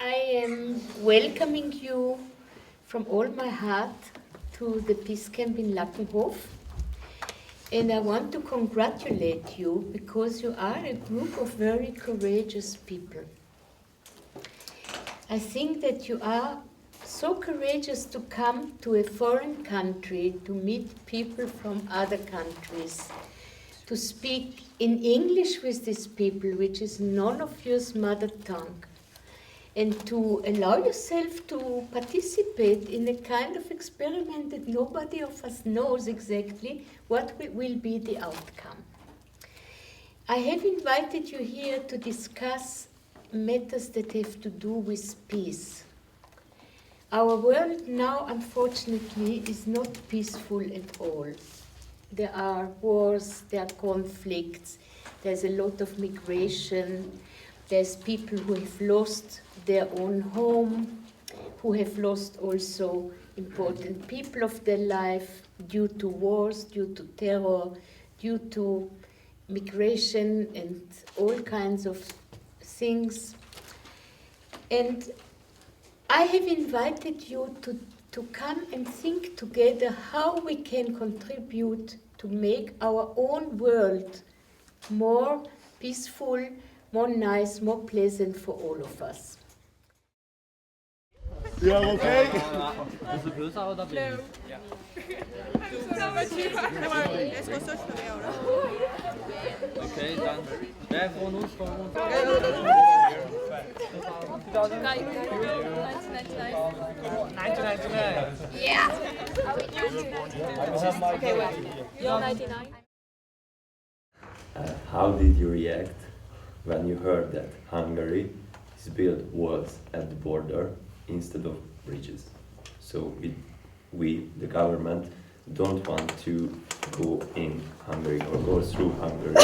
I am welcoming you from all my heart to the peace camp in Lackenhof. And I want to congratulate you because you are a group of very courageous people. I think that you are so courageous to come to a foreign country, to meet people from other countries, to speak in English with these people, which is none of your mother tongue, and to allow yourself to participate in a kind of experiment that nobody of us knows exactly what will be the outcome. I have invited you here to discuss matters that have to do with peace. Our world now, unfortunately, is not peaceful at all. There are wars, there are conflicts, there's a lot of migration, there's people who have lost their own home, who have lost also important people of their life due to wars, due to terror, due to migration and all kinds of things. And I have invited you to come and think together how we can contribute to make our own world more peaceful, more nice, more pleasant for all of us. You are okay? Is it böse oder bin ich? Ja. Okay, dann wer von uns? 1999. Yeah. Okay, wait. You're 99. How did you react when you heard that Hungary is built walls at the border instead of bridges? So we, the government, don't want to go in Hungary or go through Hungary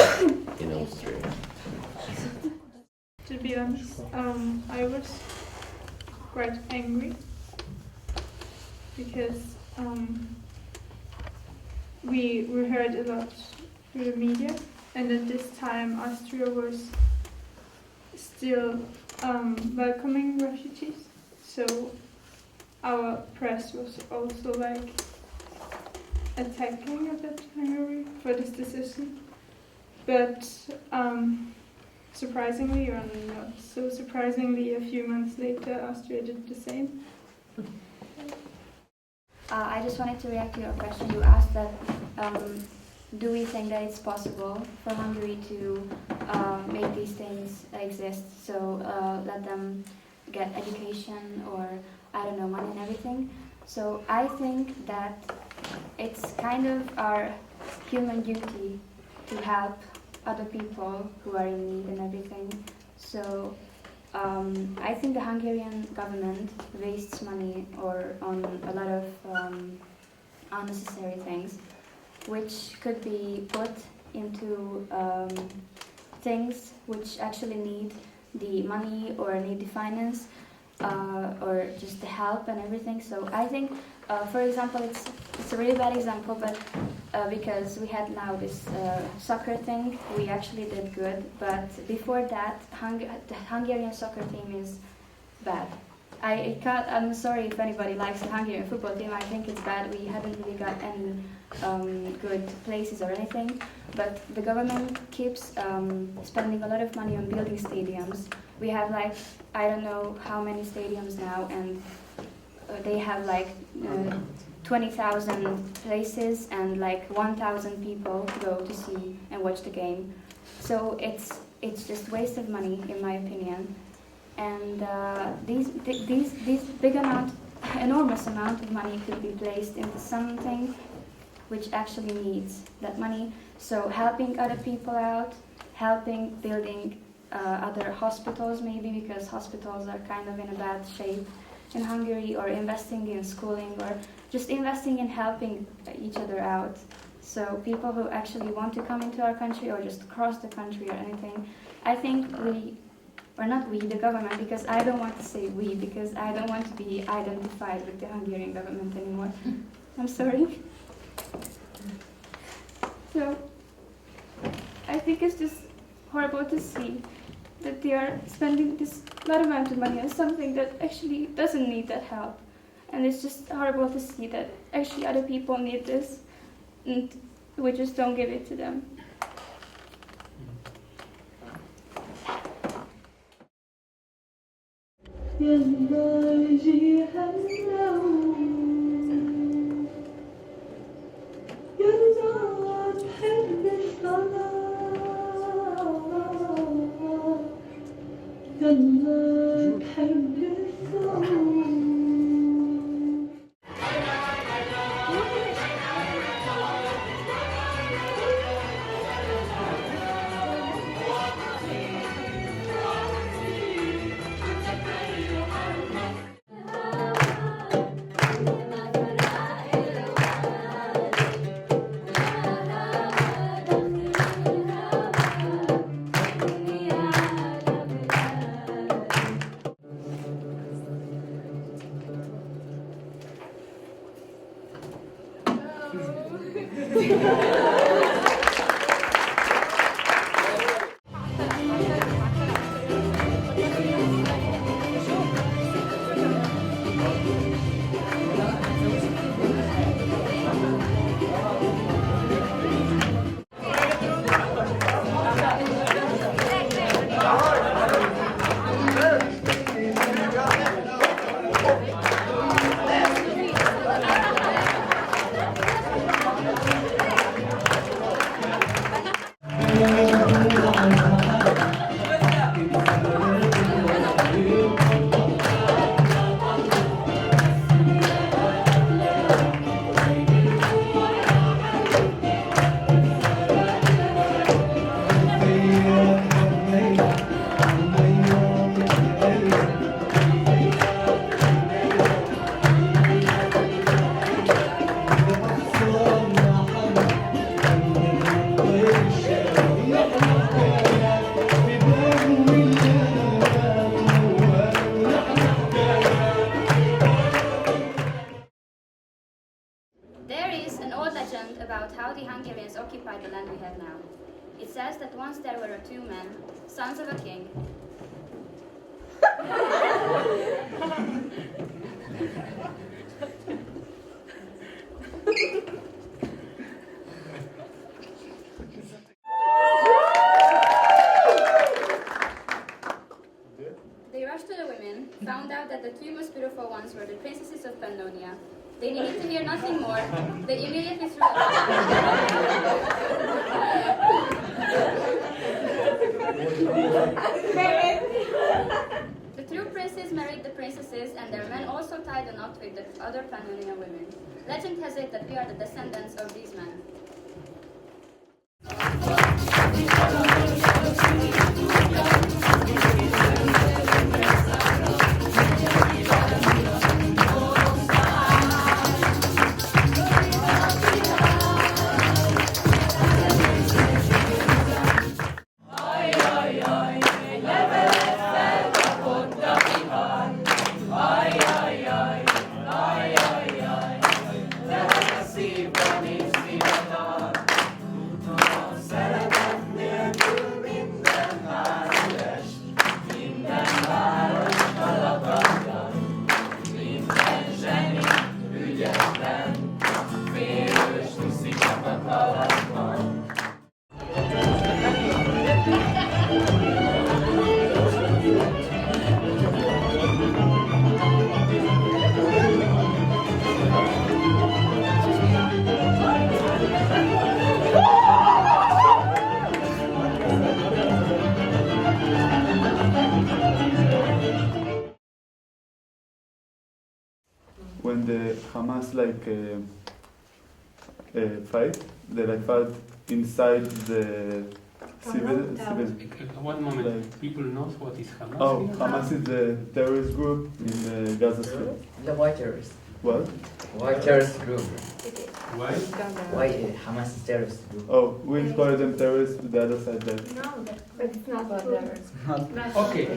in Austria. To be honest, I was quite angry because we heard a lot through the media, and at this time Austria was still welcoming refugees, so our press was also like attacking a bit Hungary for this decision. But surprisingly, or not so surprisingly, a few months later Austria did the same. I just wanted to react to your question. You asked that do we think that it's possible for Hungary to make these things exist, so let them get education or, I don't know, money and everything. So I think that it's kind of our human duty to help other people who are in need and everything. So I think the Hungarian government wastes money on a lot of unnecessary things, which could be put into things which actually need the money or need the finance or just the help and everything. So I think, for example, it's a really bad example, but because we had now this soccer thing, we actually did good. But before that, the Hungarian soccer team is bad. I'm sorry if anybody likes the Hungarian football team. I think it's bad. We haven't really got any good places or anything. But the government keeps spending a lot of money on building stadiums. We have like, I don't know how many stadiums now, and they have like 20,000 places and like 1,000 people go to see and watch the game. So it's just waste of money, in my opinion. And these enormous amount of money could be placed into something which actually needs that money. So helping other people out, helping building other hospitals maybe, because hospitals are kind of in a bad shape in Hungary, or investing in schooling, or just investing in helping each other out. So people who actually want to come into our country or just cross the country or anything, I think the government, because I don't want to say we, because I don't want to be identified with the Hungarian government anymore. I'm sorry. So I think it's just horrible to see that they are spending this large amount of money on something that actually doesn't need that help. And it's just horrible to see that actually other people need this and we just don't give it to them. There is an old legend about how the Hungarians occupied the land we have now. It says that once there were two men, sons of a king. They rushed to the women, found out that the two most beautiful ones were the princesses of Pannonia. They needed to hear nothing more. They immediately threw The two princes married the princesses, and their men also tied a knot with the other Pannonian women. Legend has it that we are the descendants of these men. When the Hamas fight, they fight inside the civil. One moment, people know what is Hamas? Oh, Hamas is the terrorist group in the Gaza Strip. The white terrorist. What? White terrorist group. Why? Why Hamas is terrorist group? Oh, we call them terrorists, the other side that. No, but it's not terrorist. Okay.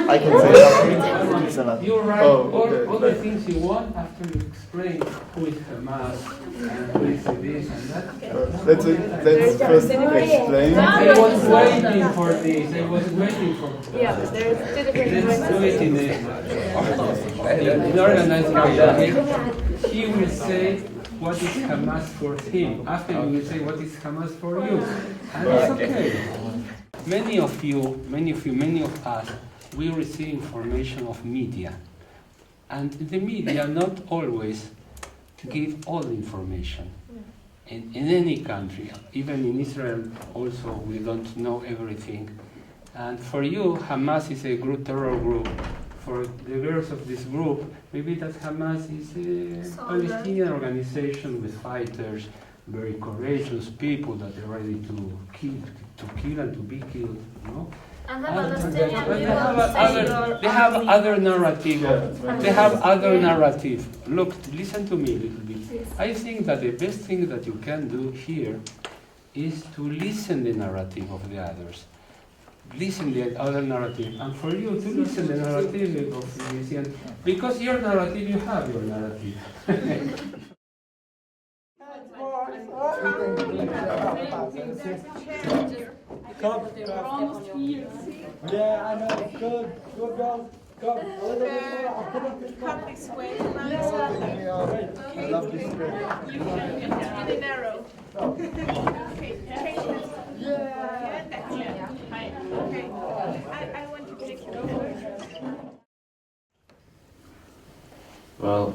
I can say something. You write Oh, okay, all the like- things you want after you explain who is Hamas and who is this and that. Let's first explain. I was waiting for this. I was waiting for this. Yeah, there's two different Let's do it in organized way. Okay? He will say what is Hamas for him. After you will say what is Hamas for you. And it's okay. Many of us, we receive information of media. And the media not always give all information. In any country, even in Israel also, we don't know everything. And for you, Hamas is a terror group. For the girls of this group, maybe that Hamas is a Palestinian organization with fighters, very courageous people that are ready to kill and to be killed. You know? And They have other narrative. They have other narrative. Look, listen to me a little bit. I think that the best thing that you can do here is to listen the narrative of the others. Listen the other narrative, and for you to listen the narrative of the Messiah, because your narrative, you have your narrative. We're almost here. Yeah, I know. Good girls. Come a little bit more. Come this way. Okay. I love this square. You can in narrow. Okay. Change this. Yeah. That's it. Hi. Okay. I want to take your picture. Well,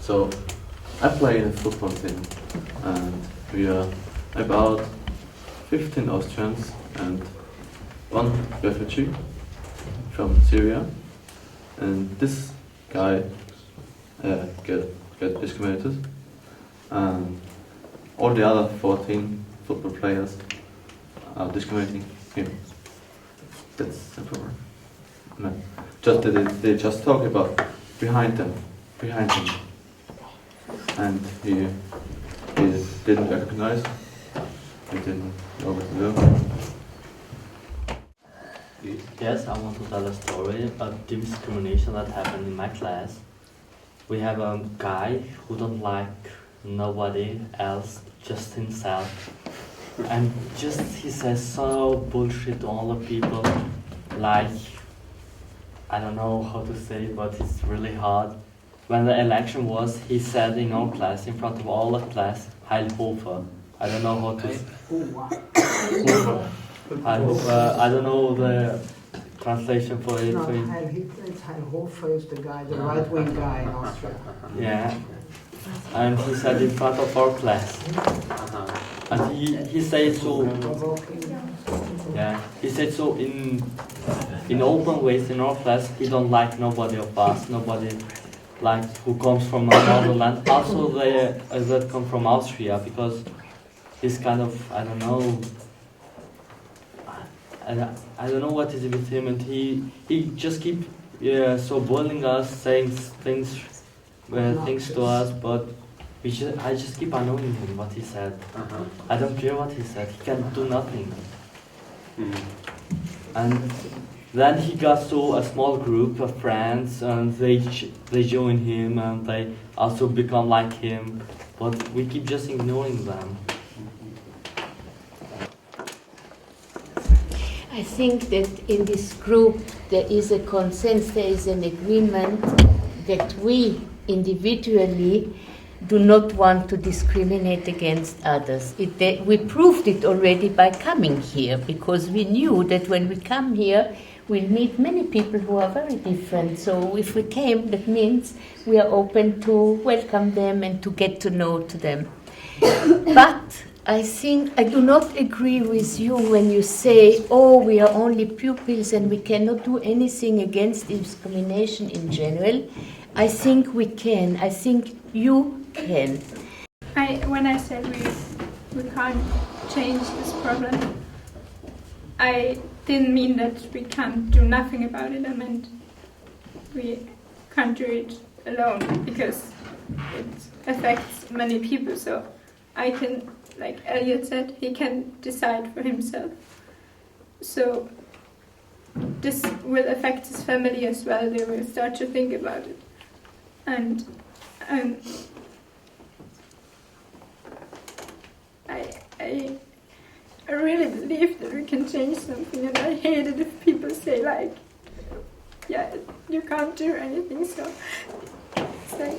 so I play in a football team, and we are about 15 Austrians and one refugee from Syria, and this guy get discriminated, and all the other 14 football players are discriminating him. That's the problem. No. Just they just talk about behind him, and he didn't recognize. He didn't know what to do. Yes, I want to tell a story about discrimination that happened in my class. We have a guy who don't like nobody else, just himself. And just he says so bullshit to all the people, like, I don't know how to say it, but it's really hard. When the election was, he said in our class, in front of all the class, Heilhofer. I don't know how to say Heilhofer. I don't know the translation for it. No, Heilhofer is the guy, the right-wing guy in Austria. Yeah. And he said in front of our class. And he said so. Yeah, he said so in open ways in our class. He don't like nobody of us, nobody like who comes from another land. Also they that come from Austria, because he's kind of, I don't know. I don't know what is it with him, and he just keep so bullying us, saying things to us, but I just keep annoying him what he said. I don't care what he said. He can do nothing. And then he got to a small group of friends, and they join him, and they also become like him. But we keep just ignoring them. I think that in this group there is a consensus, there is an agreement that we individually do not want to discriminate against others. We proved it already by coming here, because we knew that when we come here we'll meet many people who are very different. So if we came, that means we are open to welcome them and to get to know them. But I think I do not agree with you when you say, oh, we are only pupils and we cannot do anything against discrimination in general. I think we can. I think you can. When I said we can't change this problem, I didn't mean that we can't do nothing about it. I meant we can't do it alone, because it affects many people. So I can, like Elliot said, he can decide for himself. So this will affect his family as well. They will start to think about it. And I really believe that we can change something, and I hate it if people say like, yeah, you can't do anything, so it's like,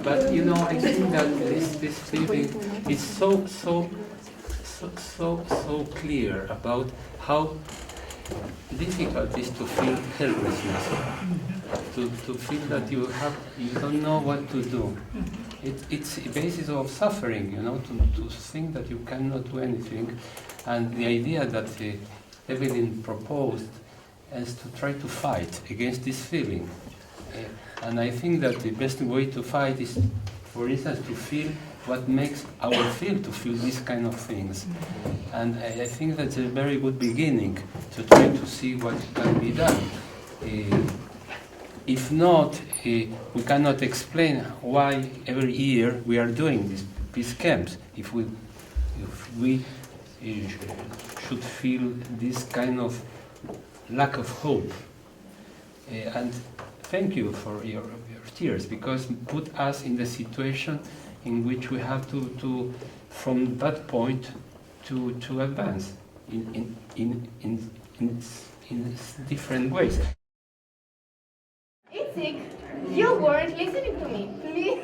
But you know, I think that this feeling is so clear about how difficult it is to feel helplessness, to feel that you don't know what to do. It's a basis of suffering, you know, to think that you cannot do anything, and the idea that Evelyn proposed is to try to fight against this feeling. And I think that the best way to fight is, for instance, to feel what makes our feel to feel these kind of things. And I think that's a very good beginning to try to see what can be done. If not, we cannot explain why every year we are doing these peace camps. If we should feel this kind of lack of hope. And thank you for your tears, because put us in the situation in which we have to from that point to advance in different ways. Itzik, you weren't listening to me, please.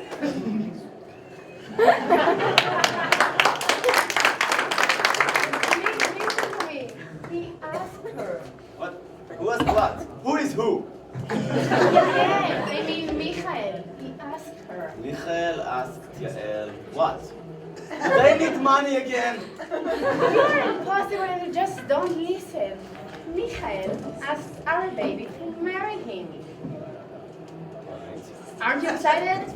Please listen to me. He asked her. What? Who asked what? Who is who? Yes, I mean Michael. He asked her. Michael asked Yael what? They need money again. You're impossible and you just don't listen. Michael asked our baby to marry him. Aren't you excited?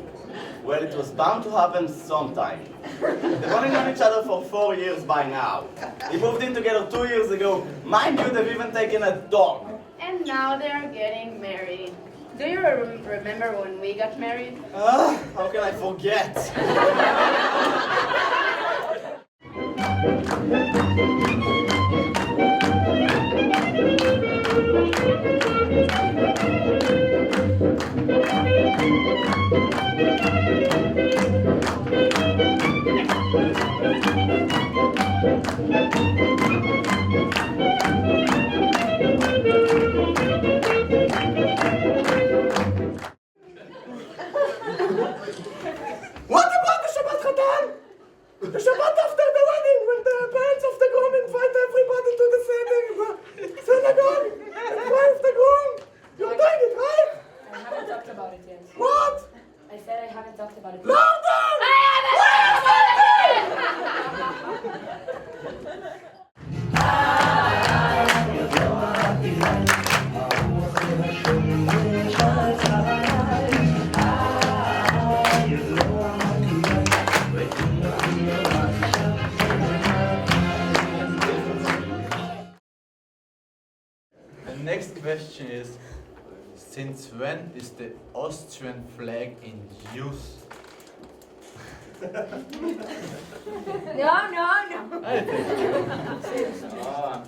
Well, it was bound to happen sometime. They've only known each other for 4 years by now. They moved in together 2 years ago. Mind you, they've even taken a dog. And now they are getting married. Do you remember when we got married? How can I forget? What about the Shabbat Chatan? The Shabbat after the wedding, when the parents of the groom invite everybody to the synagogue, and wife the groom. You're doing it, right? I haven't talked about it yet. What? I said I haven't talked about it yet. Louder! The next question is, since when is the Austrian flag in use? No. I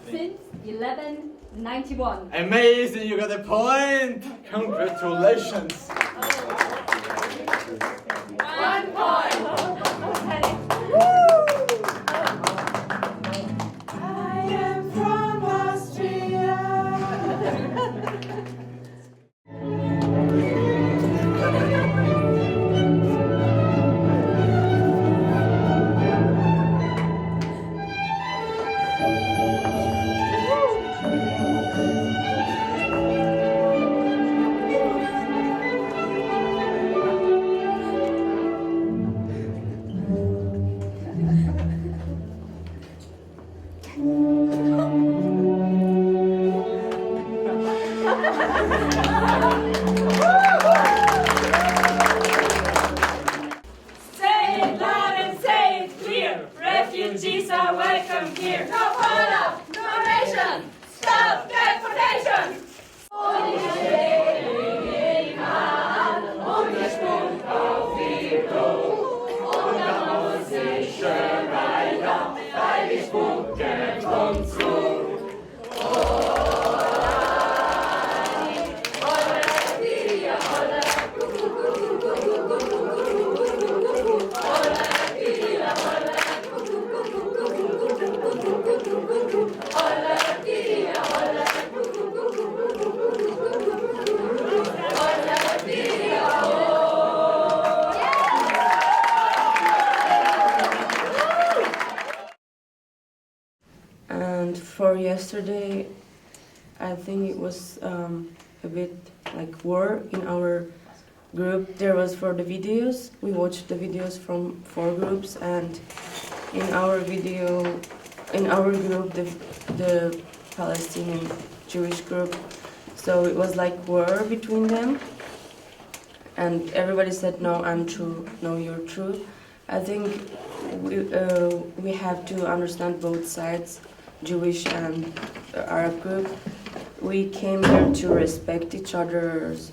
think Since 1191. Amazing, you got a point! Congratulations! 1 point. I am from Austria. yesterday, I think it was a bit like war in our group. There was for the videos. We watched the videos from 4 groups, and in our group, the Palestinian Jewish group. So it was like war between them, and everybody said, "No, I'm true. No, you're true." I think we have to understand both sides, Jewish and Arab group. We came here to respect each other's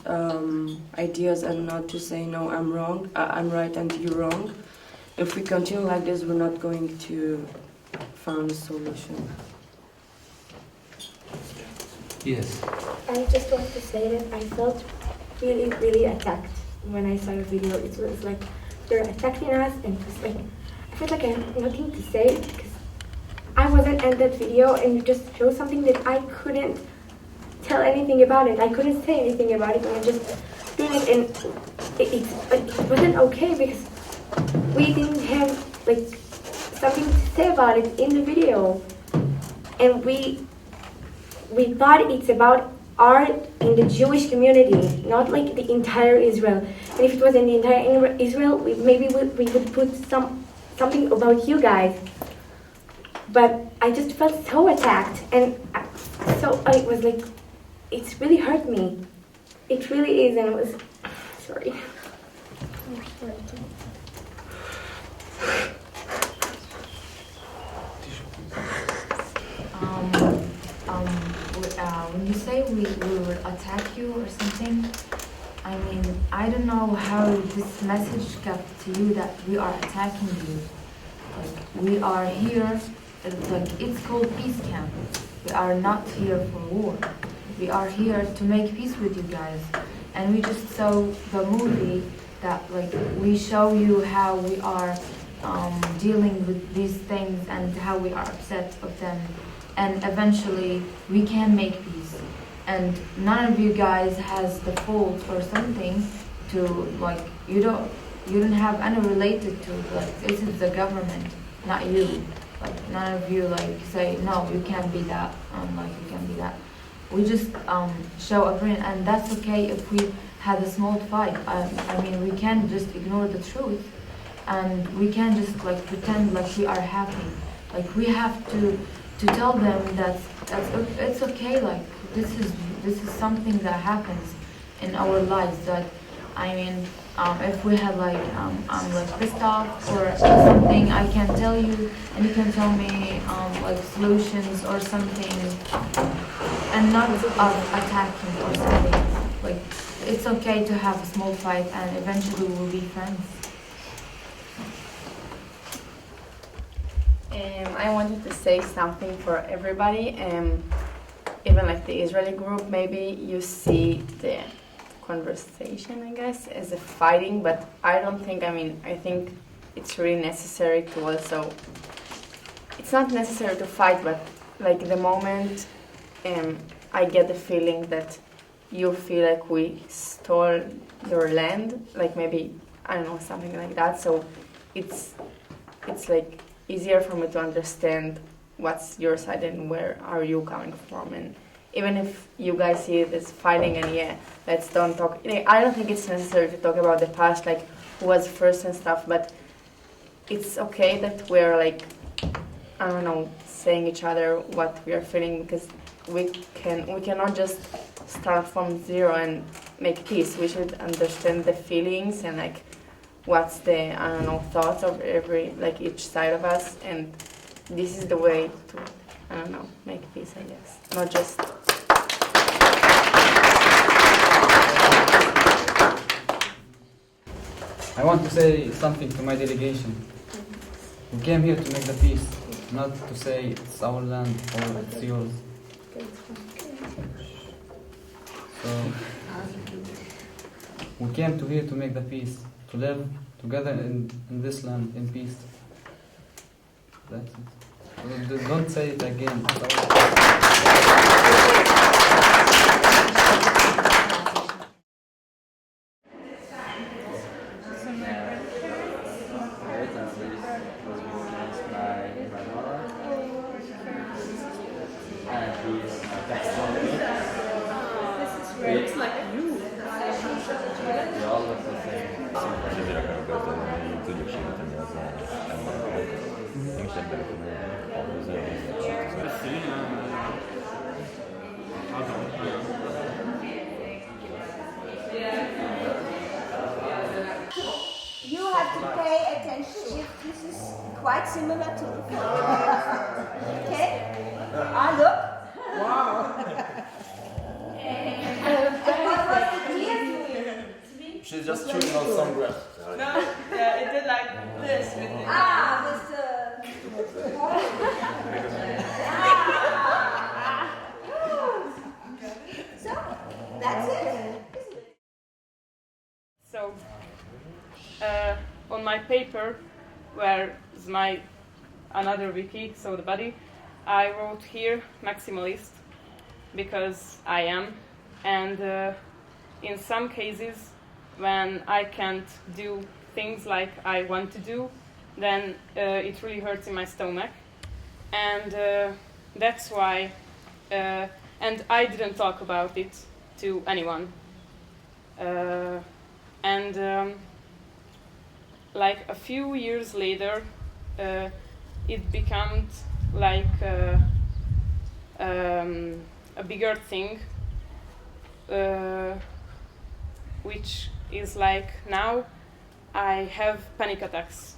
ideas and not to say, "No, I'm wrong, I'm right, and you're wrong." If we continue like this, we're not going to find a solution. Yes. I just want to say that I felt really, really attacked when I saw your video. It was like they're attacking us, and it was like I felt like I have nothing to say because I wasn't in that video, and you just showed something that I couldn't tell anything about it. I couldn't say anything about it, and I just did it, and it wasn't okay because we didn't have like something to say about it in the video, and we thought it's about art in the Jewish community, not like the entire Israel. And if it was in the entire Israel, maybe we would put something about you guys. But I just felt so attacked, and so I was like, it's really hurt me. It really is, and it was sorry. I'm sorry. When you say we will attack you or something, I mean, I don't know how this message got to you that we are attacking you. Like, we are here, it's called peace camp. We are not here for war. We are here to make peace with you guys. And we just saw the movie that, like, we show you how we are dealing with these things and how we are upset of them. And eventually we can make peace. And none of you guys has the fault or something to, like, you don't have any related to, like, this is the government, not you. Like, none of you like say, no, you can't be that, like, you can't be that. We just show a print, and that's okay if we had a small fight. I mean, we can't just ignore the truth, and we can't just like pretend like we are happy. Like, we have to tell them that it's okay. Like, this is something that happens in our lives. That, I mean, if we had like I'm like pissed off or something, I can tell you, and you can tell me like solutions or something, and not attacking or something. Like, it's okay to have a small fight, and eventually we'll be friends. I wanted to say something for everybody. Even like the Israeli group, maybe you see the conversation, I guess, as a fighting, but I don't think, I think it's really necessary to also, it's not necessary to fight, but like the moment I get the feeling that you feel like we stole your land, like maybe, I don't know, something like that, so it's like easier for me to understand what's your side and where are you coming from. And even if you guys see it as fighting, and yeah, let's don't talk. I don't think it's necessary to talk about the past, like who was first and stuff, but it's okay that we're like, I don't know, saying each other what we are feeling, because we cannot just start from zero and make peace. We should understand the feelings and like what's the, I don't know, thoughts of each side of us, and this is the way to, I don't know, make peace, I guess. Not just... I want to say something to my delegation. We came here to make the peace, not to say it's our land or it's yours. So, we came here to make the peace, to live together in this land in peace. That's it. Don't say it again. tudjuk segíteni ezzel embereket, és embereknek a You have to pay attention if this is quite similar to the phone. Okay? Look. Wow. And what was the deer doing? She's just chewing on some grass. No, yeah, it did like this. With the So, that's it. So, on my paper, where is my another wiki, so the body, I wrote here maximalist because I am, and in some cases, when I can't do things like I want to do, then it really hurts in my stomach, and that's why. And I didn't talk about it to anyone. Like a few years later, it became like a bigger thing, which is like now I have panic attacks,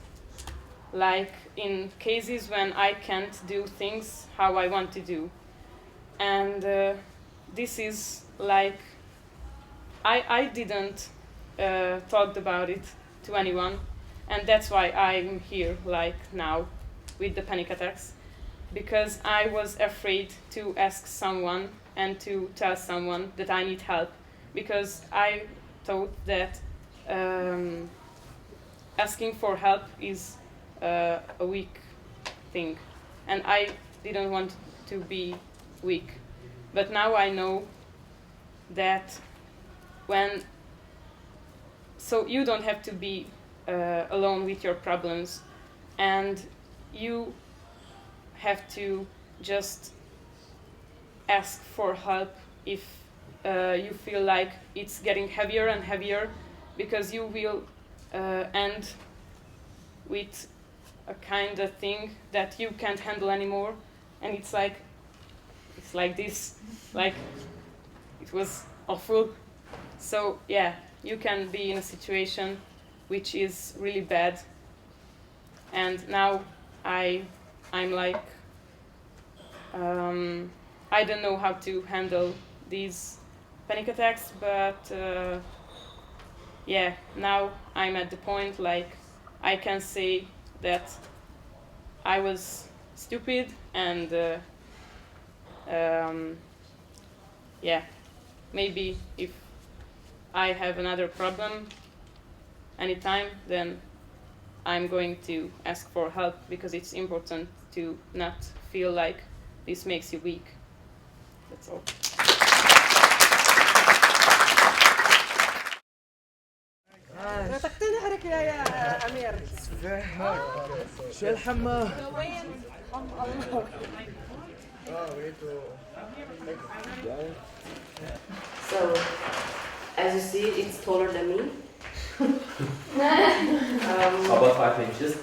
like in cases when I can't do things how I want to do. And this is like, I didn't talk about it to anyone, and that's why I'm here like now with the panic attacks, because I was afraid to ask someone and to tell someone that I need help, because I thought that asking for help is a weak thing, and I didn't want to be weak. But now I know that so you don't have to be alone with your problems, and you have to just ask for help if you feel like it's getting heavier and heavier, because you will end with a kind of thing that you can't handle anymore, and it's like this, like it was awful. So yeah, you can be in a situation which is really bad, and now I'm like I don't know how to handle these panic attacks, but yeah, now I'm at the point like I can say that I was stupid, and yeah, maybe if I have another problem anytime, then I'm going to ask for help, because it's important to not feel like this makes you weak. That's all. رتقتني حرك يا أمير. شو الحمى؟ So, as you see, it's taller than me. About 5 inches?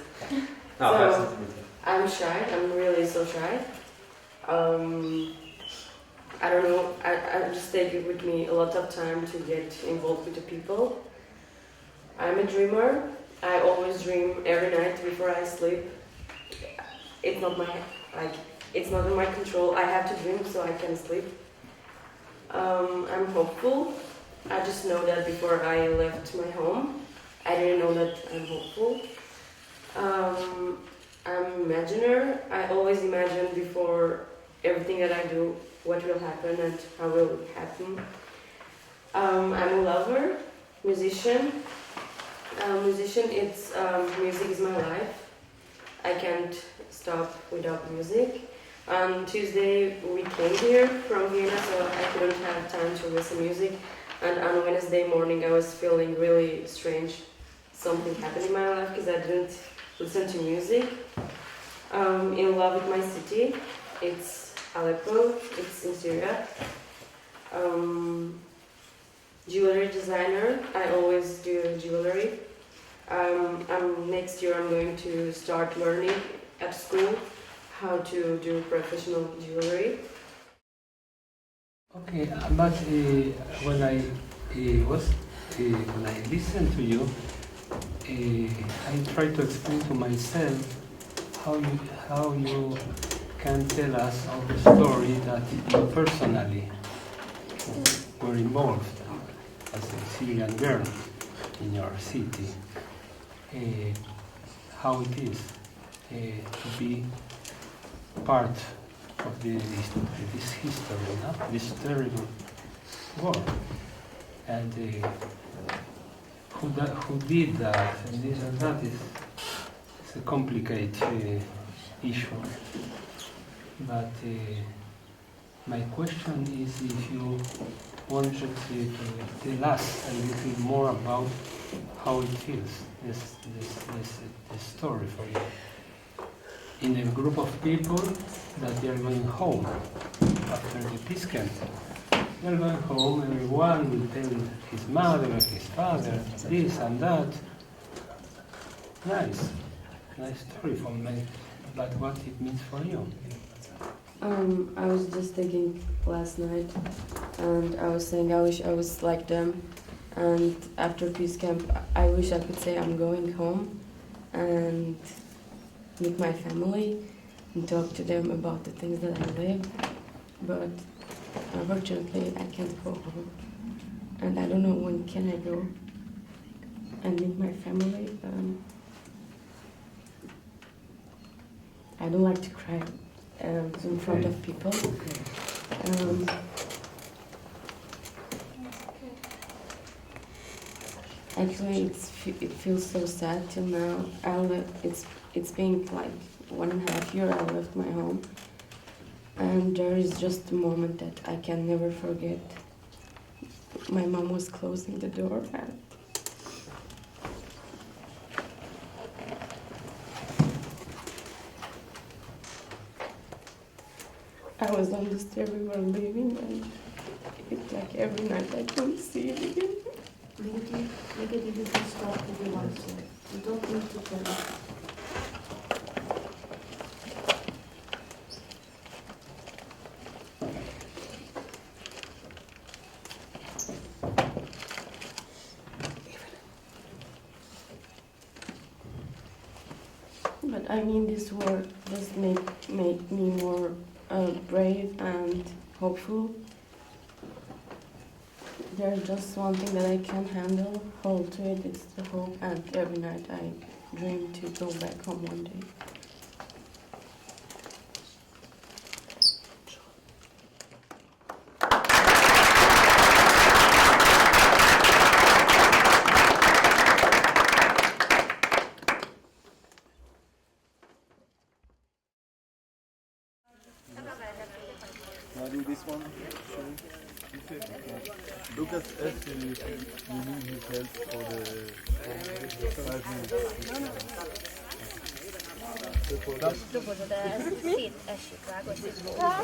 No, 5 So, centimeters. I'm shy. I'm really so shy. I don't know. I just take it with me a lot of time to get involved with the people. I'm a dreamer. I always dream every night before I sleep. It's not it's not in my control. I have to dream so I can sleep. I'm hopeful. I just know that before I left my home, I didn't know that I'm hopeful. I'm imaginer. I always imagine before everything that I do what will happen and how will it happen. I'm a lover, musician. Music is my life. I can't stop without music. On Tuesday we came here from Vienna, so I couldn't have time to listen to music. And on Wednesday morning I was feeling really strange. Something happened in my life because I didn't listen to music. In love with my city. It's Aleppo. It's in Syria. jewelry designer. I always do jewelry. Next year I'm going to start learning at school how to do professional jewelry. Okay, but when I when I listen to you, I try to explain to myself how you can tell us of the story that you personally were involved as a Syrian girl in your city. How it is to be part of this history, no? This terrible war, and who did that, and this and that is a complicated issue. But my question is if you wanted to tell us a little more about how it feels, this story for you. In a group of people that they are going home after the peace camp. They are going home, everyone will tell his mother, his father, this and that. Nice story for me, but what it means for you? I was just thinking last night, and I was saying I wish I was like them. And after peace camp, I wish I could say I'm going home and meet my family and talk to them about the things that I live. But unfortunately, I can't go home, and I don't know when can I go and meet my family. I don't like to cry in front of people. Actually, it feels so sad till now. It's been like 1.5 years I left my home, and there is just a moment that I can never forget. My mom was closing the door, and I was on the stair we were leaving, and it's like every night I couldn't see it again. Maybe you can start if you want to. You don't need to tell us. But I mean, this war just make me more brave and hopeful. There's just one thing that I can handle, hold to it, it's the hope, and every night I dream to go back home one day. Now do this one. Lucas S. You need his help for the 5 minutes.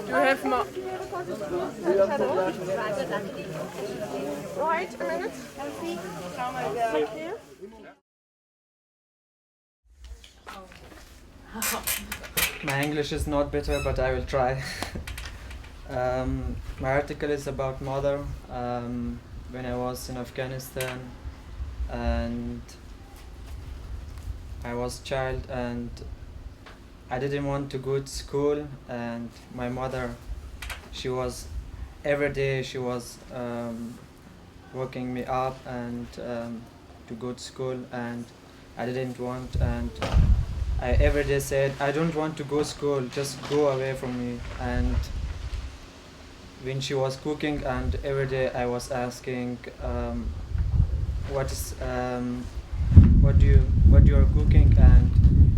You have more. Right, a minute. My English is not better, but I will try. My article is about mother. When I was in Afghanistan, and I was child, and I didn't want to go to school, and my mother, she was every day she was waking me up and to go to school, and I didn't want, and I every day said, I don't want to go to school, just go away from me. And when she was cooking, and every day I was asking, what you are cooking, and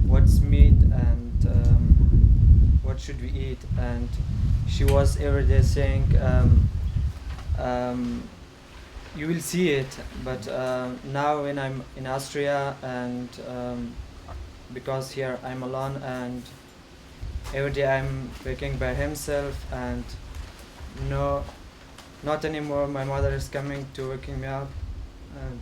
what's meat, and what should we eat? And she was every day saying, you will see it. But now when I'm in Austria, and because here I'm alone, and every day I'm working by himself, and no not anymore. My mother is coming to waking me up, and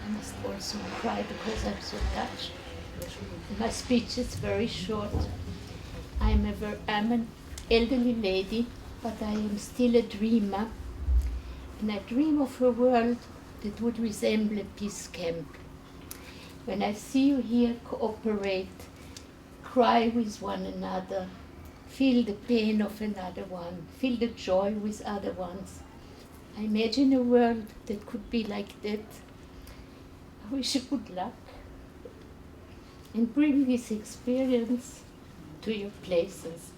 I must also cry because I'm so touched. My speech is very short. I'm an elderly lady, but I am still a dreamer. And I dream of a world that would resemble a peace camp. When I see you here cooperate, cry with one another, feel the pain of another one, feel the joy with other ones. I imagine a world that could be like that. I wish you good luck and bring this experience to your places.